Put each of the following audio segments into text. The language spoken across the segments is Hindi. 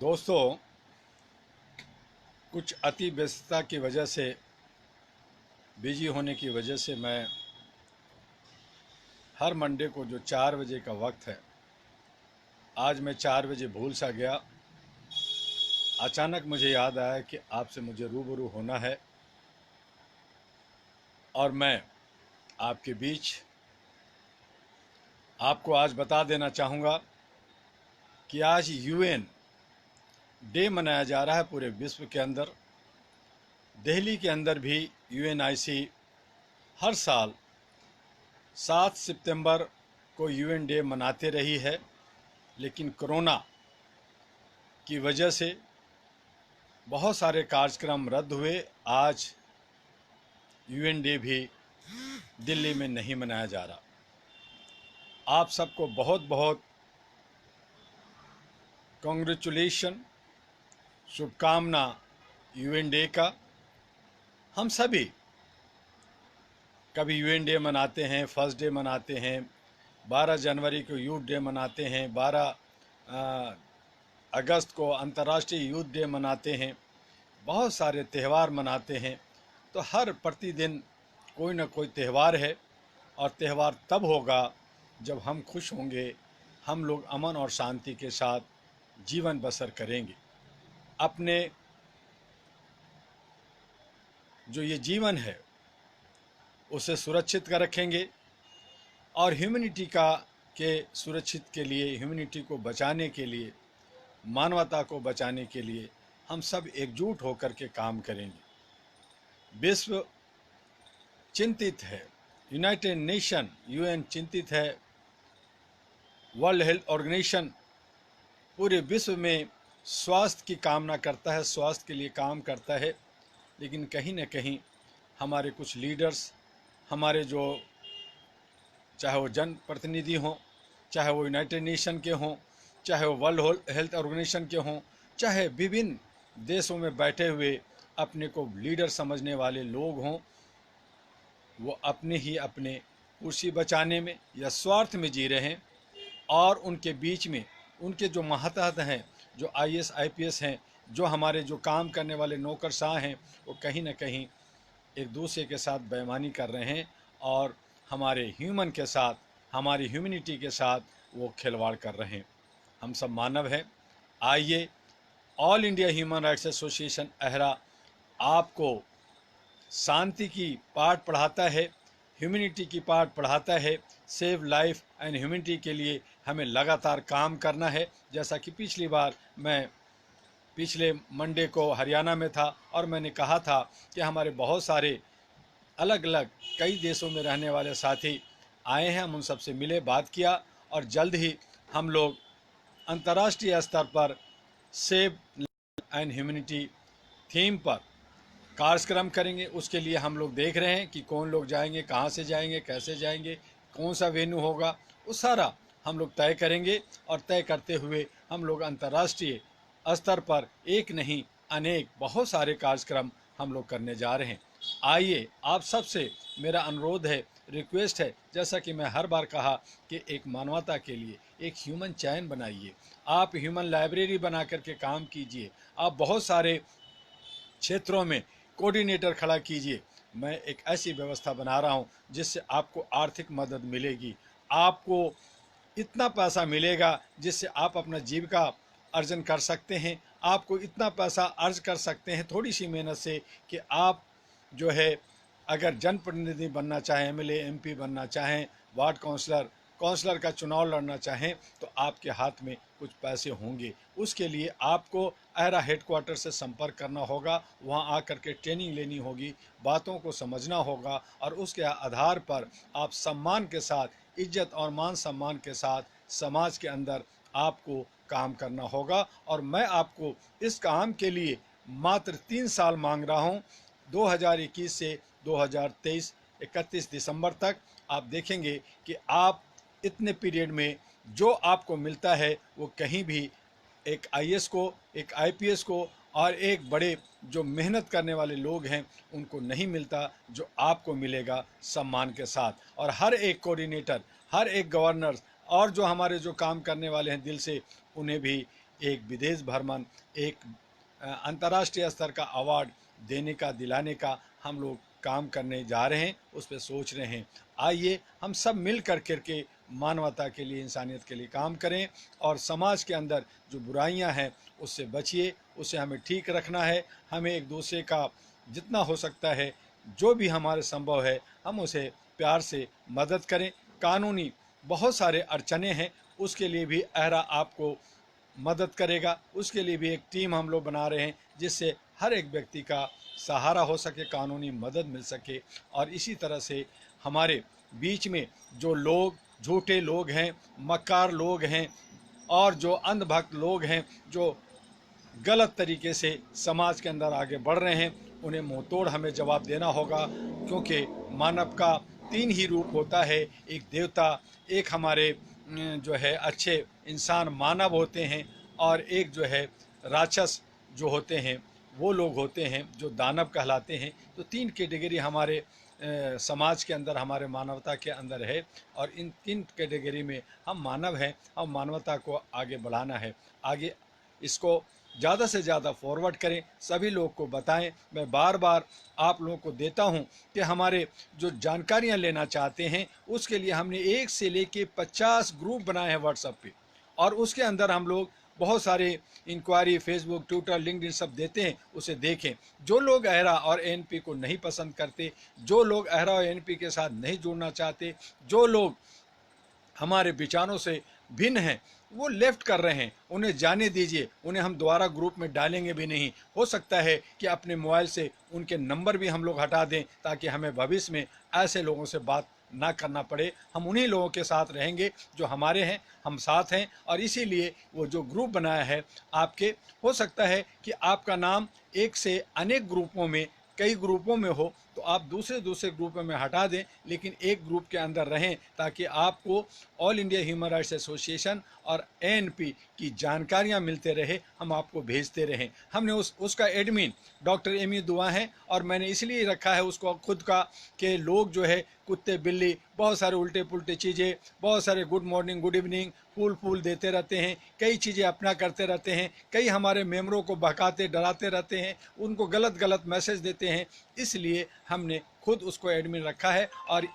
दोस्तों, कुछ अति व्यस्तता की वजह से, बिजी होने की वजह से मैं हर मंडे को जो 4 बजे का वक्त है, आज मैं 4 बजे भूल सा गया। अचानक मुझे याद आया कि आपसे मुझे रूबरू होना है और मैं आपके बीच आपको आज बता देना चाहूँगा कि आज यूएन डे मनाया जा रहा है पूरे विश्व के अंदर। दिल्ली के अंदर भी यूएनआईसी हर साल 7 सितंबर को यूएन डे मनाते रही है, लेकिन कोरोना की वजह से बहुत सारे कार्यक्रम रद्द हुए। आज यूएन डे भी दिल्ली में नहीं मनाया जा रहा। आप सबको बहुत बहुत कॉन्ग्रेचुलेशन, शुभकामना यूएन डे का। हम सभी कभी यूएन डे मनाते हैं, फर्स्ट डे मनाते हैं, 12 जनवरी को यूथ डे मनाते हैं, 12 अगस्त को अंतर्राष्ट्रीय यूथ डे मनाते हैं, बहुत सारे त्यौहार मनाते हैं। तो हर प्रतिदिन कोई ना कोई त्यौहार है और त्यौहार तब होगा जब हम खुश होंगे, हम लोग अमन और शांति के साथ जीवन बसर करेंगे। अपने जो ये जीवन है उसे सुरक्षित कर रखेंगे और ह्यूमैनिटी के सुरक्षित के लिए, ह्यूमैनिटी को बचाने के लिए, मानवता को बचाने के लिए हम सब एकजुट होकर के काम करेंगे। विश्व चिंतित है, यूनाइटेड नेशन यूएन चिंतित है, वर्ल्ड हेल्थ ऑर्गेनाइजेशन पूरे विश्व में स्वास्थ्य की कामना करता है, स्वास्थ्य के लिए काम करता है। लेकिन कहीं न कहीं हमारे कुछ लीडर्स, हमारे जो चाहे वो जनप्रतिनिधि हों, चाहे वो यूनाइटेड नेशन के हों, चाहे वो वर्ल्ड हेल्थ ऑर्गेनाइजेशन के हों, चाहे विभिन्न देशों में बैठे हुए अपने को लीडर समझने वाले लोग हों, वो अपने कुर्सी बचाने में या स्वार्थ में जी रहे हैं। और उनके बीच में उनके जो महताहत हैं, जो आईएएस आईपीएस हैं, जो हमारे जो काम करने वाले नौकरशाह हैं, वो कहीं ना कहीं एक दूसरे के साथ बेईमानी कर रहे हैं और हमारे ह्यूमन के साथ, हमारी ह्यूमैनिटी के साथ वो खिलवाड़ कर रहे हैं। हम सब मानव हैं। आइए, all India human rights association AHRA आपको शांति की पाठ पढ़ाता है, ह्यूमैनिटी की पाठ पढ़ाता है। सेव लाइफ एंड ह्यूमैनिटी के लिए हमें लगातार काम करना है। जैसा कि पिछली बार मैं पिछले मंडे को हरियाणा में था और मैंने कहा था कि हमारे बहुत सारे अलग अलग कई देशों में रहने वाले साथी आए हैं, हम उन सबसे मिले, बात किया और जल्द ही हम लोग अंतर्राष्ट्रीय स्तर पर सेव एंड ह्यूमैनिटी थीम पर कार्यक्रम करेंगे। उसके लिए हम लोग देख रहे हैं कि कौन लोग जाएंगे, कहाँ से जाएंगे, कैसे जाएंगे, कौन सा वेन्यू होगा, वो सारा हम लोग तय करेंगे। और तय करते हुए हम लोग अंतर्राष्ट्रीय स्तर पर एक नहीं अनेक बहुत सारे कार्यक्रम हम लोग करने जा रहे हैं। आइए, आप सबसे मेरा अनुरोध है, रिक्वेस्ट है, जैसा कि मैं हर बार कहा कि एक मानवता के लिए एक ह्यूमन चैन बनाइए, आप ह्यूमन लाइब्रेरी बना करके काम कीजिए, आप बहुत सारे क्षेत्रों में कोऑर्डिनेटर खड़ा कीजिए। मैं एक ऐसी व्यवस्था बना रहा हूं जिससे आपको आर्थिक मदद मिलेगी, आपको इतना पैसा मिलेगा जिससे आप अपना जीविका अर्जन कर सकते हैं, आपको इतना पैसा अर्ज कर सकते हैं थोड़ी सी मेहनत से कि आप जो है अगर जनप्रतिनिधि बनना चाहें, एमएलए एमपी बनना चाहें, वार्ड काउंसलर का चुनाव लड़ना चाहें, तो आपके हाथ में कुछ पैसे होंगे। उसके लिए आपको अहरा हेडक्वार्टर से संपर्क करना होगा, वहां आकर के ट्रेनिंग लेनी होगी, बातों को समझना होगा और उसके आधार पर आप सम्मान के साथ, इज्जत और मान सम्मान के साथ समाज के अंदर आपको काम करना होगा। और मैं आपको इस काम के लिए मात्र 3 साल मांग रहा हूं, 2021 से 2023 31 दिसंबर तक। आप देखेंगे कि आप इतने पीरियड में जो आपको मिलता है वो कहीं भी एक आईएएस को, एक आईपीएस को और एक बड़े जो मेहनत करने वाले लोग हैं उनको नहीं मिलता, जो आपको मिलेगा सम्मान के साथ। और हर एक कोऑर्डिनेटर, हर एक गवर्नर और जो हमारे जो काम करने वाले हैं दिल से, उन्हें भी एक विदेश भ्रमण, एक अंतर्राष्ट्रीय स्तर का अवार्ड देने का, दिलाने का हम लोग काम करने जा रहे हैं, उस पर सोच रहे हैं। आइए हम सब मिल कर के मानवता के लिए, इंसानियत के लिए काम करें और समाज के अंदर जो बुराइयां हैं उससे बचिए, उसे हमें ठीक रखना है। हमें एक दूसरे का जितना हो सकता है, जो भी हमारे संभव है, हम उसे प्यार से मदद करें। कानूनी बहुत सारे अड़चने हैं, उसके लिए भी अहरा आपको मदद करेगा। उसके लिए भी एक टीम हम लोग बना रहे हैं, जिससे हर एक व्यक्ति का सहारा हो सके, कानूनी मदद मिल सके। और इसी तरह से हमारे बीच में जो लोग झूठे लोग हैं, मक्कार लोग हैं और जो अंधभक्त लोग हैं, जो गलत तरीके से समाज के अंदर आगे बढ़ रहे हैं, उन्हें मुंह तोड़ हमें जवाब देना होगा। क्योंकि मानव का तीन ही रूप होता है, एक देवता, एक हमारे जो है अच्छे इंसान मानव होते हैं, और एक जो है राक्षस जो होते हैं, वो लोग होते हैं जो दानव कहलाते हैं। तो तीन कैटेगरी हमारे समाज के अंदर, हमारे मानवता के अंदर है, और इन तीन कैटेगरी में हम मानव हैं। हम मानवता को आगे बढ़ाना है, आगे इसको ज़्यादा से ज़्यादा फॉरवर्ड करें, सभी लोग को बताएं। मैं बार बार आप लोगों को देता हूं कि हमारे जो जानकारियां लेना चाहते हैं, उसके लिए हमने 1 से लेके 50 ग्रुप बनाए हैं व्हाट्सएप पे, और उसके अंदर हम लोग बहुत सारे इंक्वायरी फेसबुक, ट्विटर, लिंक्डइन सब देते हैं, उसे देखें। जो लोग अहरा और एएनपी को नहीं पसंद करते, जो लोग अहरा और एएनपी के साथ नहीं जुड़ना चाहते, जो लोग हमारे विचारों से भिन्न हैं, वो लेफ्ट कर रहे हैं, उन्हें जाने दीजिए। उन्हें हम दोबारा ग्रुप में डालेंगे भी नहीं। हो सकता है कि अपने मोबाइल से उनके नंबर भी हम लोग हटा दें, ताकि हमें भविष्य में ऐसे लोगों से बात ना करना पड़े। हम उन्हीं लोगों के साथ रहेंगे जो हमारे हैं, हम साथ हैं। और इसीलिए वो जो ग्रुप बनाया है आपके, हो सकता है कि आपका नाम एक से अनेक ग्रुपों में, कई ग्रुपों में हो, तो आप दूसरे दूसरे ग्रुपों में हटा दें, लेकिन एक ग्रुप के अंदर रहें, ताकि आपको all India human rights association और एएनपी की जानकारियां मिलते रहे, हम आपको भेजते रहें। हमने उसका एडमिन डॉक्टर एमी दुआ हैं, और मैंने इसलिए रखा है उसको खुद का, कि लोग जो है कुत्ते बिल्ली बहुत सारे उल्टे पुल्टे चीज़ें, बहुत सारे गुड मॉर्निंग, गुड इवनिंग, फूल देते रहते हैं, कई चीज़ें अपना करते रहते हैं, कई हमारे मेंबरों को बहकाते डराते रहते हैं, उनको गलत गलत मैसेज देते हैं। इसलिए हमने खुद उसको एडमिन रखा है, और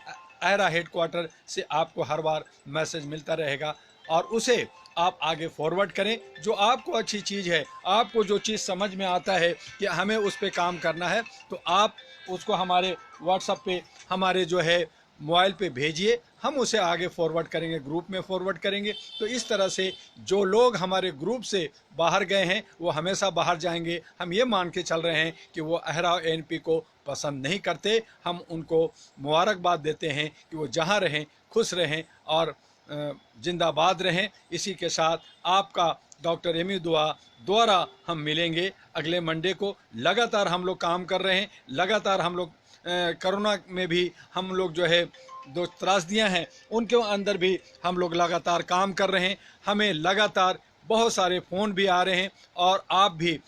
अहरा हेडक्वार्टर से आपको हर बार मैसेज मिलता रहेगा, और उसे आप आगे फॉरवर्ड करें। जो आपको अच्छी चीज़ है, आपको जो चीज़ समझ में आता है कि हमें उस पर काम करना है, तो आप उसको हमारे व्हाट्सएप पे, हमारे जो है मोबाइल पे भेजिए, हम उसे आगे फॉरवर्ड करेंगे, ग्रुप में फॉरवर्ड करेंगे। तो इस तरह से जो लोग हमारे ग्रुप से बाहर गए हैं, वो हमेशा बाहर जाएंगे। हम ये मान के चल रहे हैं कि वो अहरा और एएनपी को पसंद नहीं करते। हम उनको मुबारकबाद देते हैं कि वो जहाँ रहें खुश रहें और जिंदाबाद रहें। इसी के साथ आपका डॉक्टर एमी दुआ द्वारा हम मिलेंगे अगले मंडे को। लगातार हम लोग काम कर रहे हैं, लगातार हम लोग कोरोना में भी हम लोग जो है जो त्रासदियाँ हैं उनके अंदर भी हम लोग लगातार काम कर रहे हैं। हमें लगातार बहुत सारे फ़ोन भी आ रहे हैं, और आप भी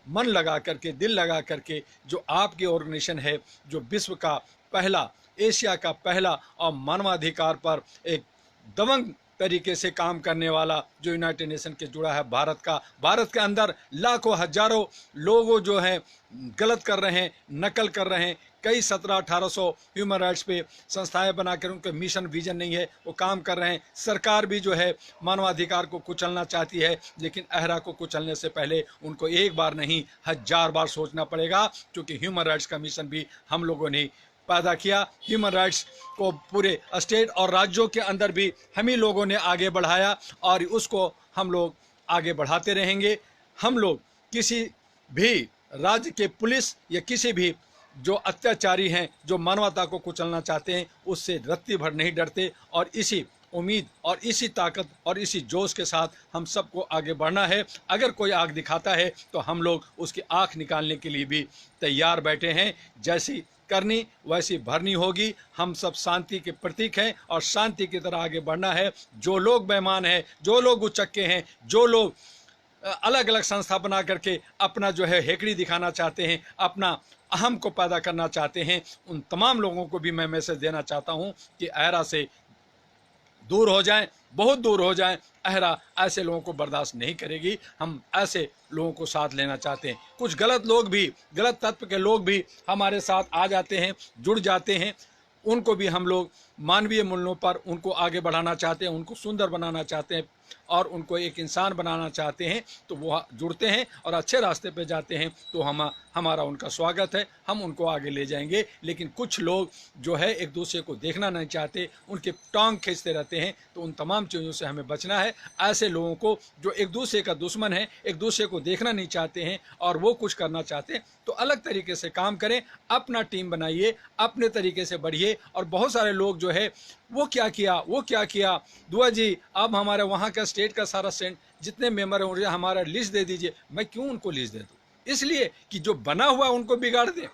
मन लगा करके, दिल लगा करके, जो आपकी ऑर्गेनाइजेशन है, जो विश्व का पहला, एशिया का पहला और मानवाधिकार पर एक दबंग तरीके से काम करने वाला जो यूनाइटेड नेशन के जुड़ा है, भारत के अंदर लाखों हजारों लोगों जो हैं गलत कर रहे हैं, नकल कर रहे हैं। कई 1700-1800 ह्यूमन राइट्स पे संस्थाएं बनाकर, उनके मिशन विजन नहीं है, वो काम कर रहे हैं। सरकार भी जो है मानवाधिकार को कुचलना चाहती है, लेकिन अहरा को कुचलने से पहले उनको एक बार नहीं 1000 बार सोचना पड़ेगा, क्योंकि ह्यूमन राइट्स का मिशन भी हम लोगों ने पैदा किया। ह्यूमन राइट्स को पूरे स्टेट और राज्यों के अंदर भी हम ही लोगों ने आगे बढ़ाया, और उसको हम लोग आगे बढ़ाते रहेंगे। हम लोग किसी भी राज्य के पुलिस या किसी भी जो अत्याचारी हैं, जो मानवता को कुचलना चाहते हैं, उससे रत्ती भर नहीं डरते। और इसी उम्मीद और इसी ताकत और इसी जोश के साथ हम सबको आगे बढ़ना है। अगर कोई आग दिखाता है तो हम लोग उसकी आँख निकालने के लिए भी तैयार बैठे हैं। जैसी करनी वैसी भरनी होगी। हम सब शांति के प्रतीक हैं, और शांति की तरह आगे बढ़ना है। जो लोग बेईमान हैं, जो लोग उचक्के हैं, जो लोग अलग अलग संस्था बना करके अपना जो है हेकड़ी दिखाना चाहते हैं, अपना अहम को पैदा करना चाहते हैं, उन तमाम लोगों को भी मैं मैसेज देना चाहता हूं कि अहरा से दूर हो जाएं, बहुत दूर हो जाएं। अहरा ऐसे लोगों को बर्दाश्त नहीं करेगी। हम ऐसे लोगों को साथ लेना चाहते हैं। कुछ गलत लोग भी, गलत तत्व के लोग भी हमारे साथ आ जाते हैं, जुड़ जाते हैं। उनको भी हम लोग मानवीय मूल्यों पर उनको आगे बढ़ाना चाहते हैं, उनको सुंदर बनाना चाहते हैं और उनको एक इंसान बनाना चाहते हैं। तो वो जुड़ते हैं और अच्छे रास्ते पे जाते हैं, तो हमारा उनका स्वागत है, हम उनको आगे ले जाएंगे। लेकिन कुछ लोग जो है एक दूसरे को देखना नहीं चाहते, उनके टांग खींचते रहते हैं, तो उन तमाम चीज़ों से हमें बचना है। ऐसे लोगों को जो एक दूसरे का दुश्मन है, एक दूसरे को देखना नहीं चाहते हैं और वो कुछ करना चाहते हैं, तो अलग तरीके से काम करें, अपना टीम बनाइए, अपने तरीके से बढ़िए। और बहुत सारे लोग जो है वो क्या किया दुआ जी, अब हमारे वहाँ का स्टेट का सारा जितने मेंबर हैं हमारा लिस्ट दे दीजिए। मैं क्यों उनको लिस्ट दे दूँ? इसलिए कि जो बना हुआ उनको बिगाड़ दें।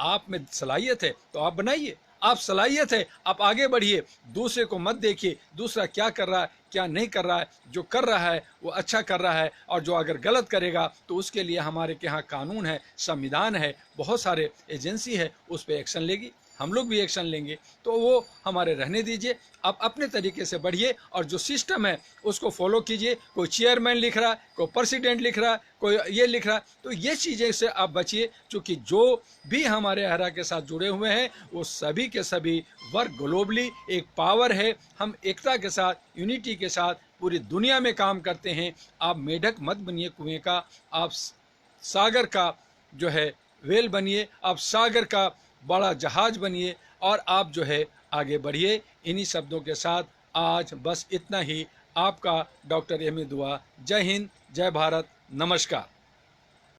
आप में सलाहियत है तो आप बनाइए, आप सलाहियत है आप आगे बढ़िए। दूसरे को मत देखिए दूसरा क्या कर रहा है क्या नहीं कर रहा है। जो कर रहा है वो अच्छा कर रहा है, और जो अगर गलत करेगा तो उसके लिए हमारे के यहाँ कानून है, संविधान है, बहुत सारे एजेंसी है, उस पर एक्शन लेगी, हम लोग भी एक्शन लेंगे। तो वो हमारे रहने दीजिए, आप अपने तरीके से बढ़िए और जो सिस्टम है उसको फॉलो कीजिए। कोई चेयरमैन लिख रहा है, कोई प्रेसिडेंट लिख रहा है, कोई ये लिख रहा है, तो ये चीज़ें से आप बचिए। क्योंकि जो भी हमारे अहरा के साथ जुड़े हुए हैं वो सभी के सभी वर्ग ग्लोबली एक पावर है। हम एकता के साथ, यूनिटी के साथ पूरी दुनिया में काम करते हैं। आप मेढक मत बनिए कुएं का, आप सागर का जो है वेल बनिए, आप सागर का बड़ा जहाज बनिए और आप जो है आगे बढ़िए। इन्हीं शब्दों के साथ आज बस इतना ही। आपका डॉक्टर एम ए दुआ। जय हिंद, जय भारत, नमस्कार।